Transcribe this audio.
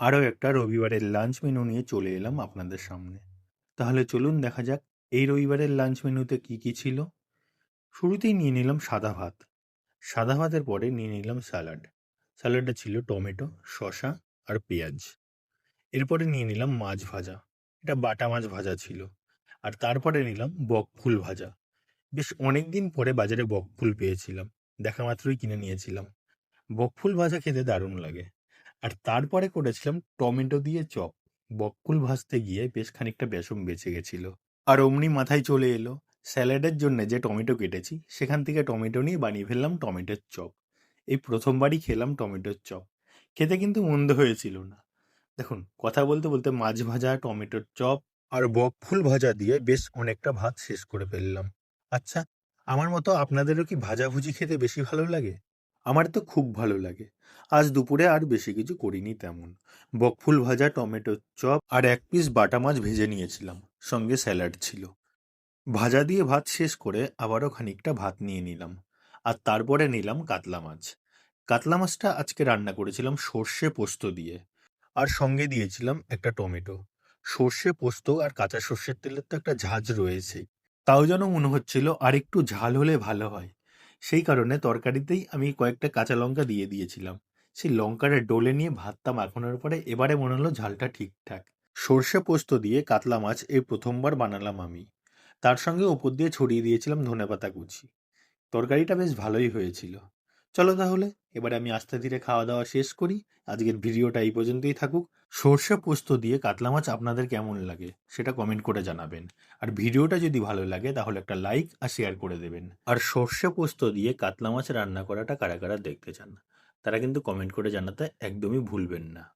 আরও একটা রবিবারের লাঞ্চ মেনু নিয়ে চলে এলাম আপনাদের সামনে। তাহলে চলুন দেখা যাক এই রবিবারের লাঞ্চ মেনুতে কি কি ছিল। শুরুতেই নিয়ে নিলাম সাদা ভাত। সাদা ভাতের পরে নিয়ে নিলাম স্যালাড। স্যালাডে ছিল টমেটো, শসা আর পেঁয়াজ। এরপরে নিয়ে নিলাম মাছ ভাজা। এটা বাটা মাছ ভাজা ছিল। আর তারপরে নিলাম বকফুল ভাজা। বেশ অনেক দিন পরে বাজারে বকফুল পেয়েছিলাম, দেখা মাত্রই কিনে নিয়েছিলাম। বকফুল ভাজা খেতে দারুণ লাগে। আর তারপরে করেছিলাম টমেটো দিয়ে চপ। বকফুল ভাজতে গিয়ে বেশ খানিকটা বেসন বেঁচে গেছিল। আর অমনি মাথায় চলে এলো, স্যালাডের জন্য যে টমেটো কেটেছি সেখান থেকে টমেটো নিয়ে বানিয়ে ফেললাম টমেটোর চপ। এই প্রথমবারই খেলাম টমেটোর চপ। খেতে কিন্তু মন্দ হয়েছিল না। দেখুন, কথা বলতে বলতে মাছ ভাজা, টমেটোর চপ আর বকফুল ভাজা দিয়ে বেশ অনেকটা ভাত শেষ করে ফেললাম। আচ্ছা, আমার মতো আপনাদেরও কি ভাজাভুজি খেতে বেশি ভালো লাগে? আমার তো খুব ভালো লাগে। আজ দুপুরে আর বেশি কিছু করিনি তেমন। বকফুল ভাজা, টমেটোর চপ আর এক পিস বাটা মাছ ভেজে নিয়েছিলাম, সঙ্গে স্যালাড ছিল। ভাজা দিয়ে ভাত শেষ করে আবারও খানিকটা ভাত নিয়ে নিলাম। আর তারপরে নিলাম কাতলা মাছ। কাতলা মাছটা আজকে রান্না করেছিলাম সর্ষে পোস্ত দিয়ে। আর সঙ্গে দিয়েছিলাম একটা টমেটো। সর্ষে পোস্ত আর কাঁচা সর্ষের তেলের তো একটা ঝাঁঝ রয়েছেই। তাও যেন মনে হচ্ছিল আর একটু ঝাল হলে ভালো হয়। সেই কারণে তরকারিতেই আমি কয়েকটা কাঁচা লঙ্কা দিয়ে দিয়েছিলাম। সেই লঙ্কাটা ডলে নিয়ে ভাতটা মাখানোর পরে এবারে মনে হলো ঝালটা ঠিকঠাক। সর্ষে পোস্ত দিয়ে কাতলা মাছ এই প্রথমবার বানালাম আমি। তার সঙ্গে ওপর দিয়ে ছড়িয়ে দিয়েছিলাম ধনেপাতা কুচি। তরকারিটা বেশ ভালোই হয়েছিল। চলো তাহলে এবারে আমি আস্তে ধীরে খাওয়া দাওয়া শেষ করি। আজকের ভিডিওটা এই পর্যন্তই থাকুক। সর্ষে পোস্ত দিয়ে কাতলা মাছ আপনাদের কেমন লাগে সেটা কমেন্ট করে জানাবেন। আর ভিডিওটা যদি ভালো লাগে তাহলে একটা লাইক আর শেয়ার করে দেবেন। আর সর্ষে পোস্ত দিয়ে কাতলা মাছ রান্না করাটা কারা কারা দেখতে চান তারা কিন্তু কমেন্ট করে জানাতে একদমই ভুলবেন না।